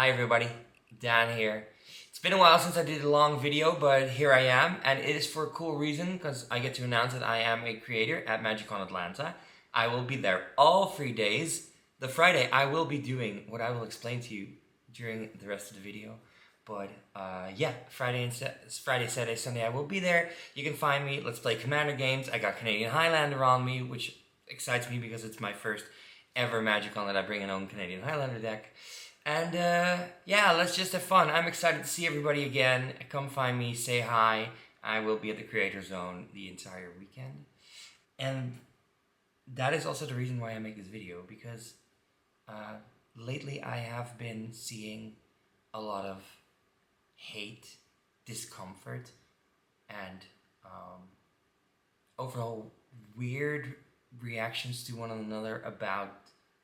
Hi everybody, Dan here. It's been a while since I did a long video, but here I am, and it is for a cool reason because I get to announce that I am a creator at MagicCon Atlanta. I will be there all 3 days. The Friday I will be doing what I will explain to you during the rest of the video. But yeah, Friday, Saturday, Sunday I will be there. You can find me. Let's play Commander games. I got Canadian Highlander on me, which excites me because it's my first ever MagicCon that I bring an own Canadian Highlander deck. And yeah, let's just have fun. I'm excited to see everybody again. Come find me, say hi. I will be at the Creator Zone the entire weekend. And that is also the reason why I make this video, because lately I have been seeing a lot of hate, discomfort, and overall weird reactions to one another about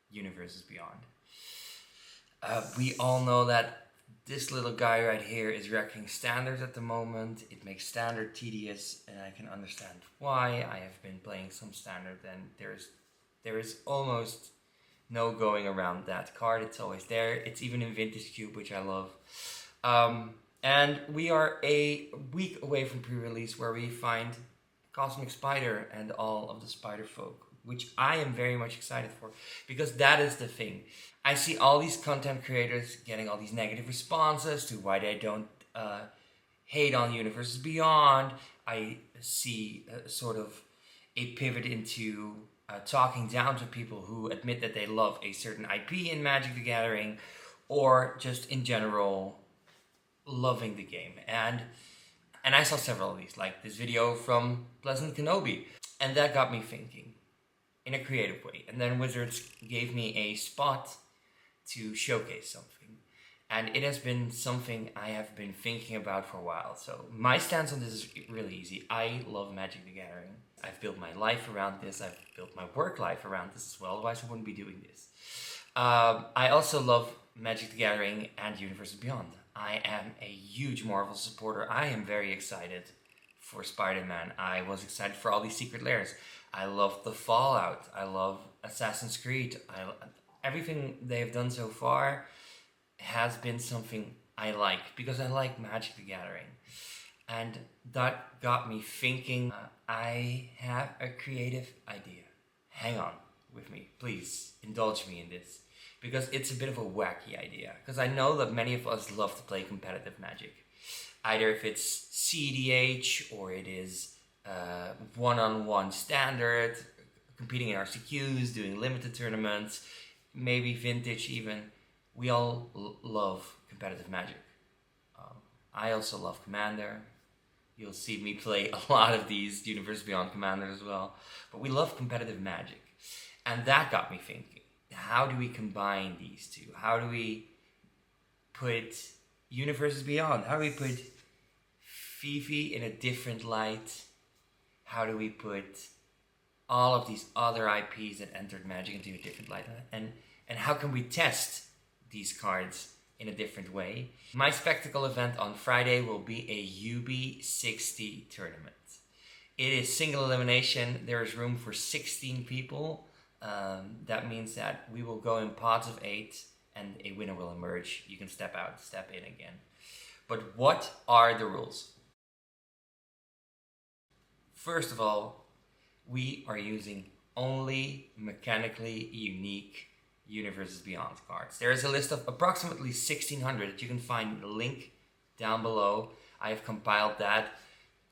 Universes Beyond. We all know that this little guy right here is wrecking standards at the moment. It makes standard tedious, and I can understand why. I have been playing some standard, and there is almost no going around that card. It's always there. It's even in Vintage Cube, which I love. And we are a week away from pre-release, where we find Cosmic Spider and all of the Spider folk, which I am very much excited for, because that is the thing. I see all these content creators getting all these negative responses to why they don't hate on Universes Beyond. I see sort of a pivot into talking down to people who admit that they love a certain IP in Magic the Gathering, or just in general loving the game. And I saw several of these, like this video from Pleasant Kenobi, and that got me thinking in a creative way. And then Wizards gave me a spot to showcase something, and it has been something I have been thinking about for a while. So my stance on this is really easy. I love Magic the Gathering. I've built my life around this. I've built my work life around this as well, otherwise I wouldn't be doing this. I also love Magic the Gathering and Universes Beyond. I am a huge Marvel supporter. I am very excited for Spider-Man. I was excited for all these secret layers. I love the Fallout. I love Assassin's Creed. Everything they've done so far has been something I like, because I like Magic the Gathering. And that got me thinking, I have a creative idea. Hang on with me, please indulge me in this, because it's a bit of a wacky idea. Because I know that many of us love to play competitive Magic. Either if it's CDH, or it is one-on-one standard, competing in RCQs, doing limited tournaments, maybe Vintage even. We all love competitive Magic. I also love Commander. You'll see me play a lot of these Universes Beyond Commander as well. But we love competitive Magic. And that got me thinking, how do we combine these two? How do we put Universes Beyond? How do we put Fifi in a different light? How do we put all of these other IPs that entered Magic into a different light? And how can we test these cards in a different way? My spectacle event on Friday will be a UB60 tournament. It is single elimination. There is room for 16 people. That means that we will go in pods of 8, and a winner will emerge. You can step out, step in again. But what are the rules? First of all, we are using only mechanically unique Universes Beyond cards. There is a list of approximately 1,600 that you can find in the link down below. I have compiled that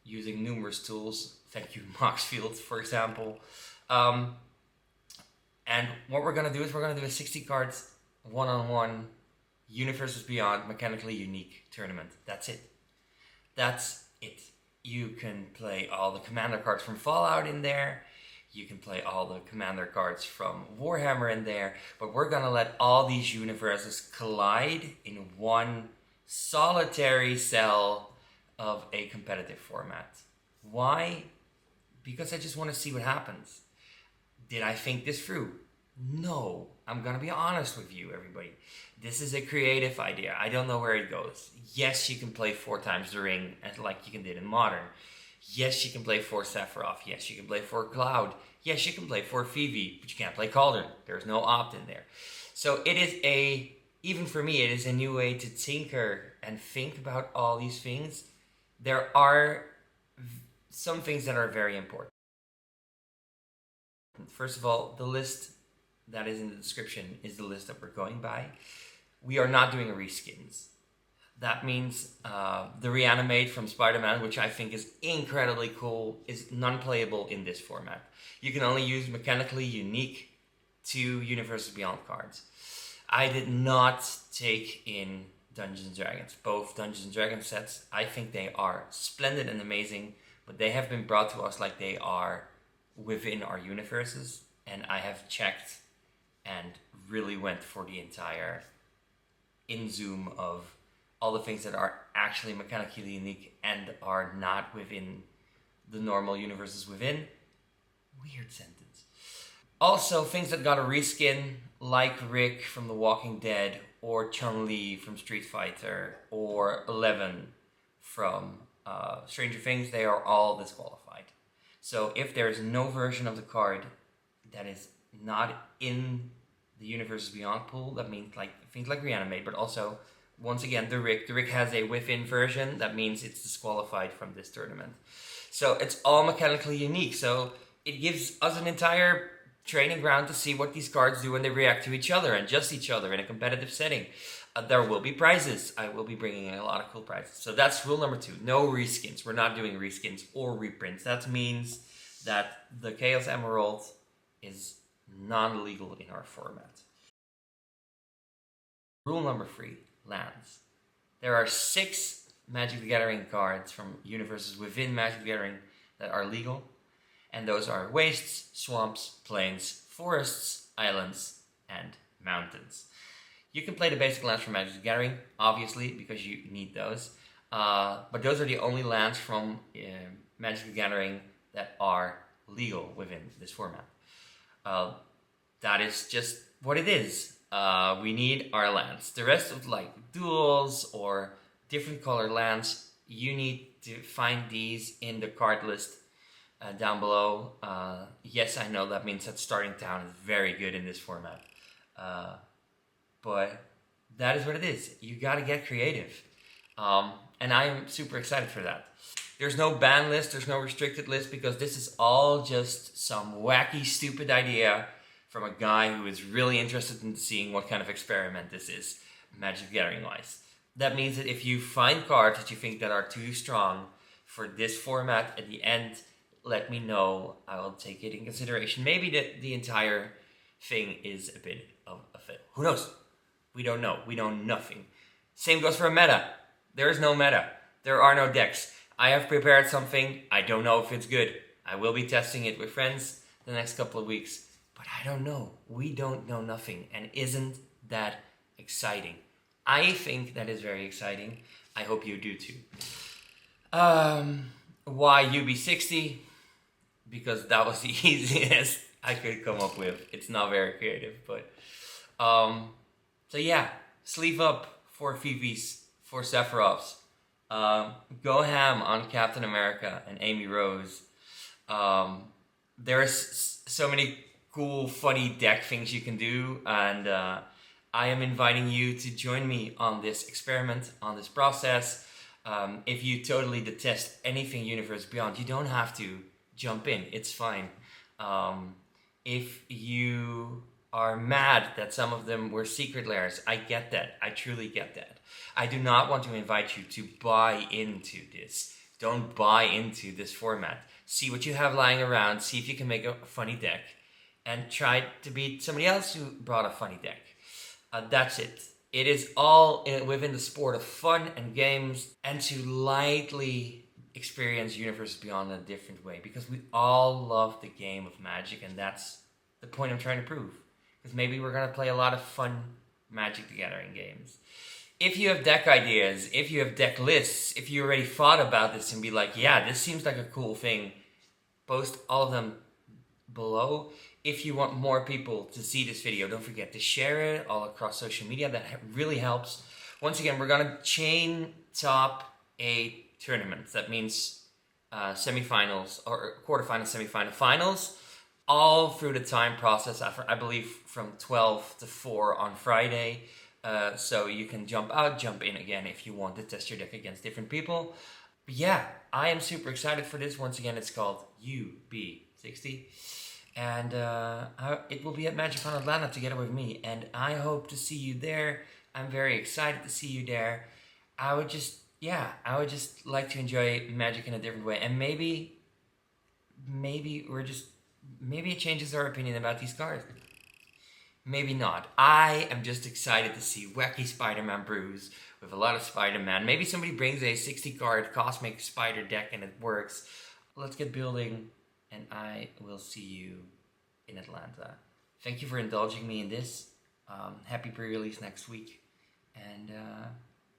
using numerous tools. Thank you, Moxfield, for example. And what we're going to do is we're going to do a 60 cards one-on-one Universes Beyond mechanically unique tournament. That's it. That's it. You can play all the Commander cards from Fallout in there. You can play all the Commander cards from Warhammer in there, but we're gonna let all these universes collide in one solitary cell of a competitive format. Why? Because I just want to see what happens. Did I think this through? No. I'm gonna be honest with you, everybody. This is a creative idea. I don't know where it goes. Yes, you can play 4 times the ring, like you can did in Modern. Yes, you can play 4 Sephiroth. Yes, you can play 4 Cloud. Yes, you can play 4 Phoebe, but you can't play Cauldron. There's no opt in there. So it is a even for me, it is a new way to tinker and think about all these things. There are some things that are very important. First of all, the list that is in the description is the list that we're going by. We are not doing reskins. That means the Reanimate from Spider-Man, which I think is incredibly cool, is non-playable in this format. You can only use mechanically unique to Universes Beyond cards. I did not take in Dungeons & Dragons. Both Dungeons & Dragons sets, I think they are splendid and amazing, but they have been brought to us like they are within our universes, and I have checked and really went for the entire in-zoom of all the things that are actually mechanically unique and are not within the normal universes within. Weird sentence. Also, things that got a reskin, like Rick from The Walking Dead, or Chun-Li from Street Fighter, or Eleven from Stranger Things, they are all disqualified. So if there is no version of the card that is not in the Universes Beyond pool, that means like things like Reanimate, but also, once again, the Rick has a within version, that means it's disqualified from this tournament. So it's all mechanically unique, so it gives us an entire training ground to see what these cards do when they react to each other and just each other in a competitive setting. There will be prizes. I will be bringing in a lot of cool prizes. So that's rule number 2. No reskins. We're not doing reskins or reprints. That means that the Chaos Emerald is non-legal in our format. Rule number 3, lands. There are 6 Magic the Gathering cards from universes within Magic the Gathering that are legal. And those are wastes, swamps, plains, forests, islands, and mountains. You can play the basic lands from Magic the Gathering, obviously, because you need those. But those are the only lands from Magic the Gathering that are legal within this format. That is just what it is. We need our lands. The rest of like duels or different colored lands, you need to find these in the card list down below. Yes, I know that means that Starting Town is very good in this format. But that is what it is. You gotta get creative. And I am super excited for that. There's no ban list, there's no restricted list, because this is all just some wacky, stupid idea from a guy who is really interested in seeing what kind of experiment this is, Magic the Gathering wise. That means that if you find cards that you think that are too strong for this format at the end, let me know. I will take it in consideration. Maybe the entire thing is a bit of a fail. Who knows? We don't know. We know nothing. Same goes for a meta. There is no meta. There are no decks. I have prepared something. I don't know if it's good. I will be testing it with friends the next couple of weeks. But I don't know. We don't know nothing. And isn't that exciting? I think that is very exciting. I hope you do too. Why UB60? Because that was the easiest I could come up with. It's not very creative, but so yeah, sleeve up for Phoebes, for Sephiroths. Go ham on Captain America and Amy Rose. There's so many cool, funny deck things you can do, and I am inviting you to join me on this experiment, on this process. If you totally detest anything Universe Beyond, you don't have to jump in. It's fine. If you are mad that some of them were secret lairs, I get that. I truly get that. I do not want to invite you to buy into this. Don't buy into this format. See what you have lying around. See if you can make a funny deck. And try to beat somebody else who brought a funny deck. That's it. It is all within the sport of fun and games, and to lightly experience Universes Beyond in a different way, because we all love the game of Magic, and that's the point I'm trying to prove. Because maybe we're going to play a lot of fun Magic the Gathering games. If you have deck ideas, if you have deck lists, if you already thought about this and be like, yeah, this seems like a cool thing, post all of them below. If you want more people to see this video, don't forget to share it all across social media. That really helps. Once again, we're going to chain top 8 tournaments. That means semifinals, or quarterfinals, semifinal, finals, all through the time process. I believe from 12 to 4 on Friday. So you can jump out, jump in again if you want to test your deck against different people. But yeah, I am super excited for this. Once again, it's called UB60. And it will be at MagicCon Atlanta together with me. And I hope to see you there. I'm very excited to see you there. I would just like to enjoy Magic in a different way. And maybe it changes our opinion about these cards. Maybe not. I am just excited to see wacky Spider-Man brews with a lot of Spider-Man. Maybe somebody brings a 60-card Cosmic Spider deck and it works. Let's get building, and I will see you in Atlanta. Thank you for indulging me in this. Happy pre-release next week, and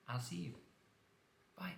I'll see you. Bye.